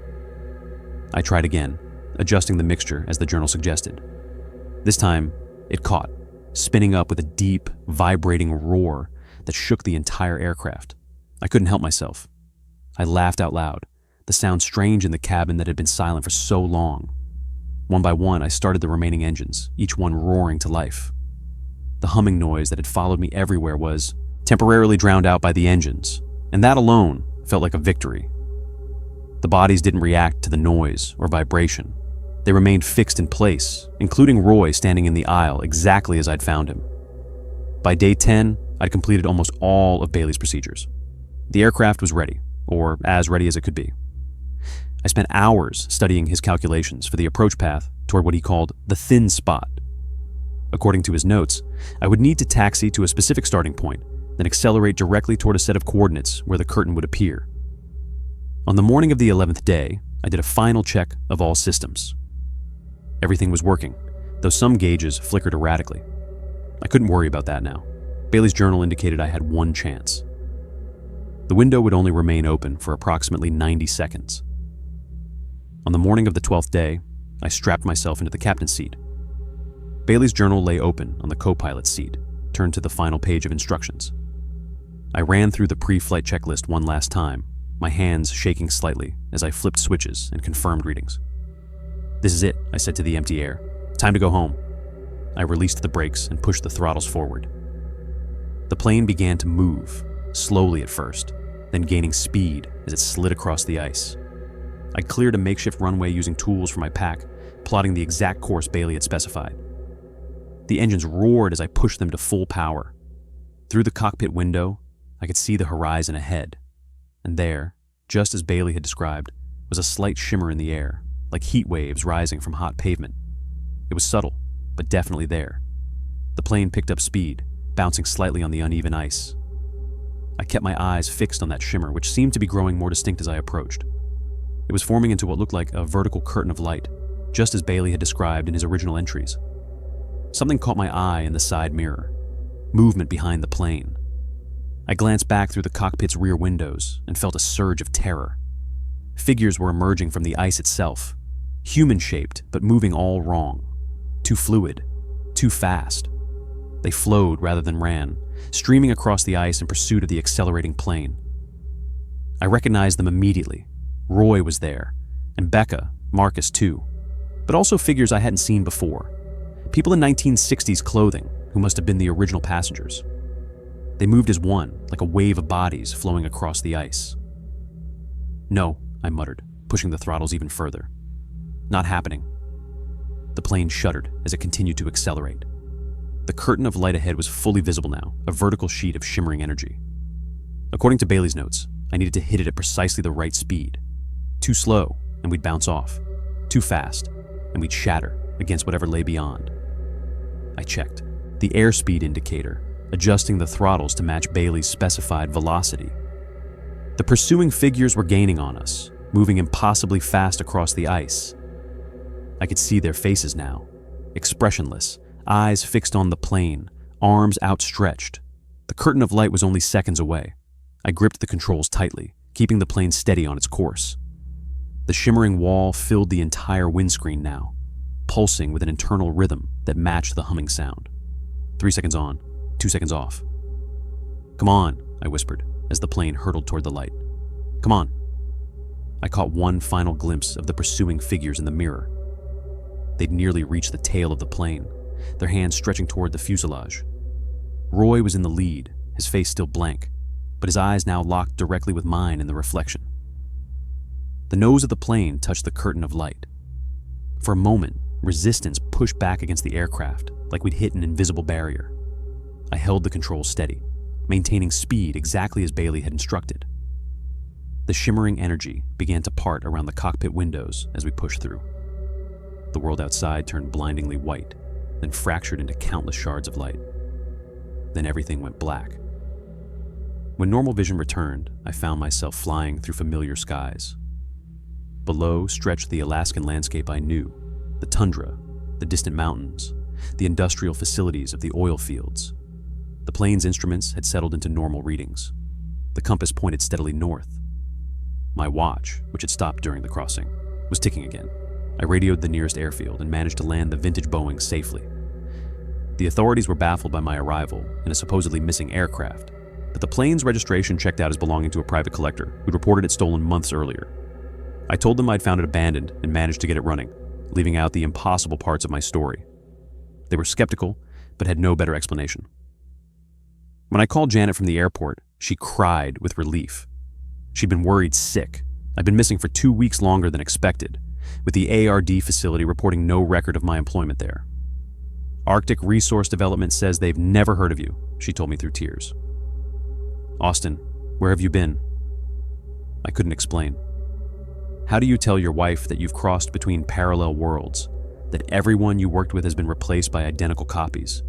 I tried again, adjusting the mixture as the journal suggested. This time, it caught, spinning up with a deep, vibrating roar that shook the entire aircraft, I couldn't help myself. I laughed out loud, the sound strange in the cabin that had been silent for so long. One by one, I started the remaining engines, each one roaring to life. The humming noise that had followed me everywhere was temporarily drowned out by the engines, and that alone felt like a victory. The bodies didn't react to the noise or vibration. They remained fixed in place, including Roy standing in the aisle exactly as I'd found him. By day 10, I'd completed almost all of Bailey's procedures. The aircraft was ready, or as ready as it could be. I spent hours studying his calculations for the approach path toward what he called the thin spot. According to his notes, I would need to taxi to a specific starting point, then accelerate directly toward a set of coordinates where the curtain would appear. On the morning of the 11th day, I did a final check of all systems. Everything was working, though some gauges flickered erratically. I couldn't worry about that now. Bailey's journal indicated I had one chance. The window would only remain open for approximately 90 seconds. On the morning of the 12th day, I strapped myself into the captain's seat. Bailey's journal lay open on the co-pilot's seat, turned to the final page of instructions. I ran through the pre-flight checklist one last time, my hands shaking slightly as I flipped switches and confirmed readings. "This is it," I said to the empty air. "Time to go home." I released the brakes and pushed the throttles forward. The plane began to move, slowly at first, then gaining speed as it slid across the ice. I cleared a makeshift runway using tools from my pack, plotting the exact course Bailey had specified. The engines roared as I pushed them to full power. Through the cockpit window, I could see the horizon ahead. And there, just as Bailey had described, was a slight shimmer in the air, like heat waves rising from hot pavement. It was subtle, but definitely there. The plane picked up speed, bouncing slightly on the uneven ice. I kept my eyes fixed on that shimmer, which seemed to be growing more distinct as I approached. It was forming into what looked like a vertical curtain of light, just as Bailey had described in his original entries. Something caught my eye in the side mirror. Movement behind the plane. I glanced back through the cockpit's rear windows and felt a surge of terror. Figures were emerging from the ice itself, human-shaped but moving all wrong. Too fluid, too fast. They flowed rather than ran, streaming across the ice in pursuit of the accelerating plane. I recognized them immediately. Roy was there, and Becca, Marcus too, but also figures I hadn't seen before. People in 1960s clothing who must have been the original passengers. They moved as one, like a wave of bodies flowing across the ice. "No," I muttered, pushing the throttles even further. "Not happening." The plane shuddered as it continued to accelerate. The curtain of light ahead was fully visible now, a vertical sheet of shimmering energy. According to Bailey's notes, I needed to hit it at precisely the right speed. Too slow, and we'd bounce off. Too fast, and we'd shatter against whatever lay beyond. I checked the airspeed indicator, adjusting the throttles to match Bailey's specified velocity. The pursuing figures were gaining on us, moving impossibly fast across the ice. I could see their faces now, expressionless, eyes fixed on the plane, arms outstretched. The curtain of light was only seconds away. I gripped the controls tightly, keeping the plane steady on its course. The shimmering wall filled the entire windscreen now, pulsing with an internal rhythm that matched the humming sound. 3 seconds on, 2 seconds off. "Come on," I whispered as the plane hurtled toward the light. "Come on." I caught one final glimpse of the pursuing figures in the mirror. They'd nearly reached the tail of the plane, their hands stretching toward the fuselage. Roy was in the lead, his face still blank, but his eyes now locked directly with mine in the reflection. The nose of the plane touched the curtain of light. For a moment, resistance pushed back against the aircraft, like we'd hit an invisible barrier. I held the controls steady, maintaining speed exactly as Bailey had instructed. The shimmering energy began to part around the cockpit windows as we pushed through. The world outside turned blindingly white, then fractured into countless shards of light. Then everything went black. When normal vision returned, I found myself flying through familiar skies. Below stretched the Alaskan landscape I knew, the tundra, the distant mountains, the industrial facilities of the oil fields. The plane's instruments had settled into normal readings. The compass pointed steadily north. My watch, which had stopped during the crossing, was ticking again. I radioed the nearest airfield and managed to land the vintage Boeing safely. The authorities were baffled by my arrival and a supposedly missing aircraft, but the plane's registration checked out as belonging to a private collector who'd reported it stolen months earlier. I told them I'd found it abandoned and managed to get it running, leaving out the impossible parts of my story. They were skeptical, but had no better explanation. When I called Janet from the airport, she cried with relief. She'd been worried sick. I'd been missing for 2 weeks longer than expected, with the ARD facility reporting no record of my employment there. Arctic Resource Development says they've never heard of you, she told me through tears. Austin, where have you been? I couldn't explain. How do you tell your wife that you've crossed between parallel worlds, that everyone you worked with has been replaced by identical copies,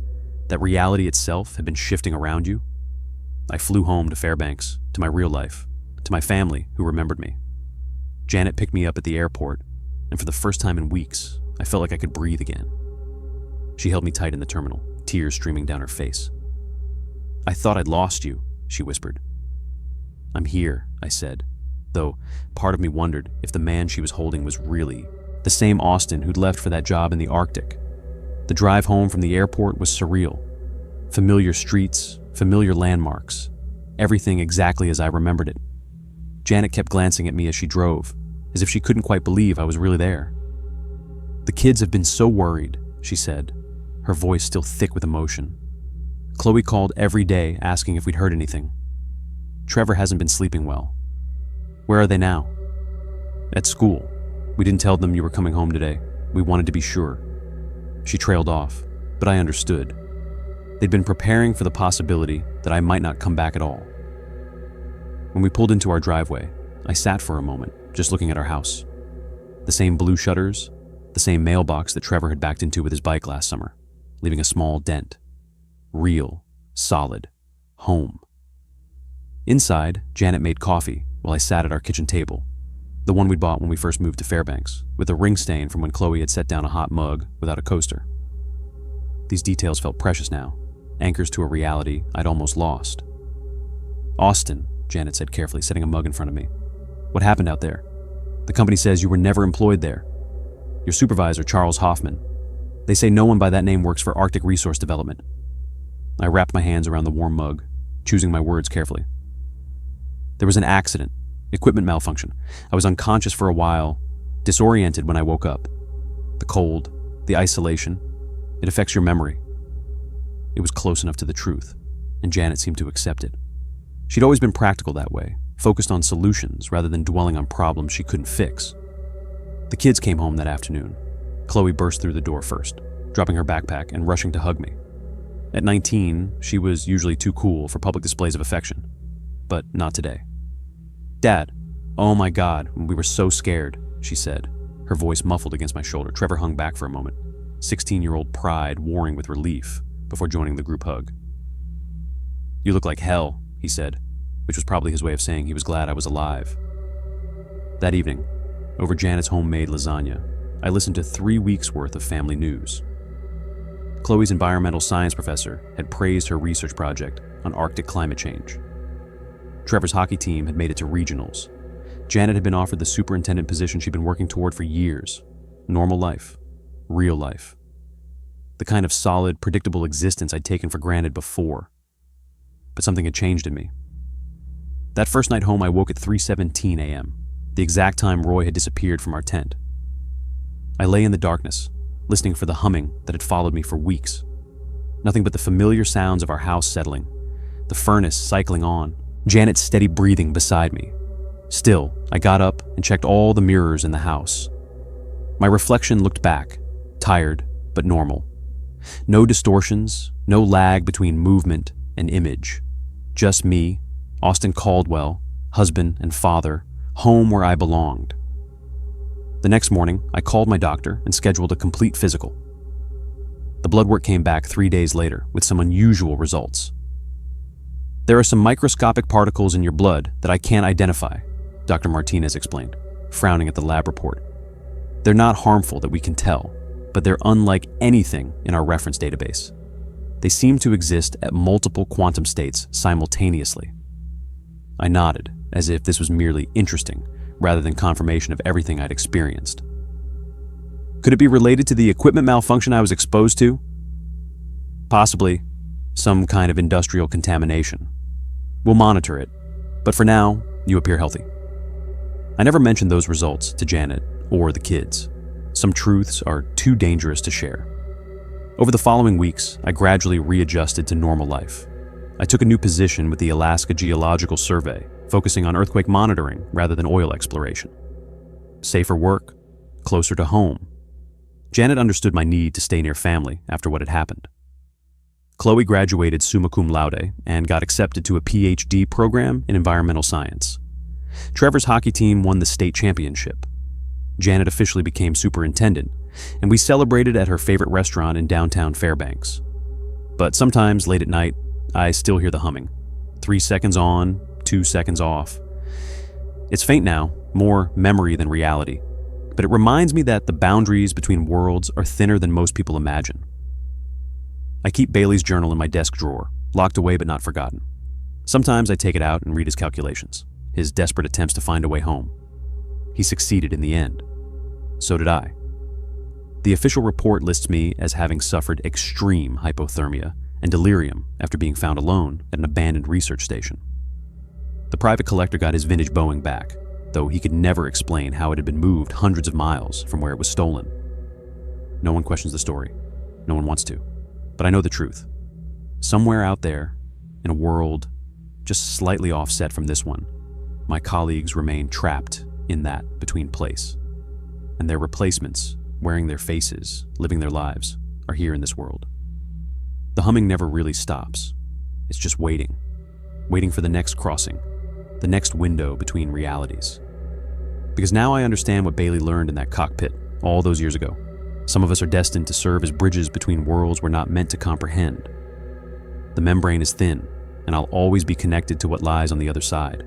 that reality itself had been shifting around you? I flew home to Fairbanks, to my real life, to my family who remembered me. Janet picked me up at the airport, and for the first time in weeks, I felt like I could breathe again. She held me tight in the terminal, tears streaming down her face. I thought I'd lost you, she whispered. I'm here, I said, though part of me wondered if the man she was holding was really the same Austin who'd left for that job in the Arctic. The drive home from the airport was surreal. Familiar streets, familiar landmarks, everything exactly as I remembered it. Janet kept glancing at me as she drove, as if she couldn't quite believe I was really there. The kids have been so worried, she said, her voice still thick with emotion. Chloe called every day asking if we'd heard anything. Trevor hasn't been sleeping well. Where are they now? At school. We didn't tell them you were coming home today. We wanted to be sure. She trailed off, but I understood. They'd been preparing for the possibility that I might not come back at all. When we pulled into our driveway, I sat for a moment, just looking at our house. The same blue shutters, the same mailbox that Trevor had backed into with his bike last summer, leaving a small dent. Real, solid, home. Inside, Janet made coffee while I sat at our kitchen table, the one we'd bought when we first moved to Fairbanks, with a ring stain from when Chloe had set down a hot mug without a coaster. These details felt precious now, anchors to a reality I'd almost lost. Austin, Janet said carefully, setting a mug in front of me. What happened out there? The company says you were never employed there. Your supervisor, Charles Hoffman. They say no one by that name works for Arctic Resource Development. I wrapped my hands around the warm mug, choosing my words carefully. There was an accident, equipment malfunction. I was unconscious for a while, disoriented when I woke up. The cold, the isolation, it affects your memory. It was close enough to the truth, and Janet seemed to accept it. She'd always been practical that way, focused on solutions rather than dwelling on problems she couldn't fix. The kids came home that afternoon. Chloe burst through the door first, dropping her backpack and rushing to hug me. At 19, she was usually too cool for public displays of affection, but not today. Dad, oh my God, we were so scared, she said, her voice muffled against my shoulder. Trevor hung back for a moment, 16-year-old pride warring with relief before joining the group hug. You look like hell, he said, which was probably his way of saying he was glad I was alive. That evening, over Janet's homemade lasagna, I listened to 3 weeks' worth of family news. Chloe's environmental science professor had praised her research project on Arctic climate change. Trevor's hockey team had made it to regionals. Janet had been offered the superintendent position she'd been working toward for years. Normal life. Real life. The kind of solid, predictable existence I'd taken for granted before. But something had changed in me. That first night home, I woke at 3:17 a.m., the exact time Roy had disappeared from our tent. I lay in the darkness, listening for the humming that had followed me for weeks. Nothing but the familiar sounds of our house settling, the furnace cycling on, Janet's steady breathing beside me. Still, I got up and checked all the mirrors in the house. My reflection looked back, tired but normal. No distortions, no lag between movement and image. Just me, Austin Caldwell, husband and father, home where I belonged. The next morning, I called my doctor and scheduled a complete physical. The blood work came back 3 days later with some unusual results. There are some microscopic particles in your blood that I can't identify, Dr. Martinez explained, frowning at the lab report. They're not harmful that we can tell, but they're unlike anything in our reference database. They seem to exist at multiple quantum states simultaneously. I nodded, as if this was merely interesting, rather than confirmation of everything I'd experienced. Could it be related to the equipment malfunction I was exposed to? Possibly some kind of industrial contamination. We'll monitor it, but for now, you appear healthy." I never mentioned those results to Janet or the kids. Some truths are too dangerous to share. Over the following weeks, I gradually readjusted to normal life. I took a new position with the Alaska Geological Survey, focusing on earthquake monitoring rather than oil exploration. Safer work, closer to home. Janet understood my need to stay near family after what had happened. Chloe graduated summa cum laude and got accepted to a PhD program in environmental science. Trevor's hockey team won the state championship. Janet officially became superintendent, and we celebrated at her favorite restaurant in downtown Fairbanks. But sometimes, late at night, I still hear the humming. 3 seconds on, 2 seconds off. It's faint now, more memory than reality, but it reminds me that the boundaries between worlds are thinner than most people imagine. I keep Bailey's journal in my desk drawer, locked away but not forgotten. Sometimes I take it out and read his calculations, his desperate attempts to find a way home. He succeeded in the end. So did I. The official report lists me as having suffered extreme hypothermia and delirium after being found alone at an abandoned research station. The private collector got his vintage Boeing back, though he could never explain how it had been moved hundreds of miles from where it was stolen. No one questions the story. No one wants to. But I know the truth. Somewhere out there, in a world just slightly offset from this one, my colleagues remain trapped in that between place. And their replacements, wearing their faces, living their lives, are here in this world. The humming never really stops. It's just waiting. Waiting for the next crossing, the next window between realities. Because now I understand what Bailey learned in that cockpit all those years ago. Some of us are destined to serve as bridges between worlds we're not meant to comprehend. The membrane is thin, and I'll always be connected to what lies on the other side.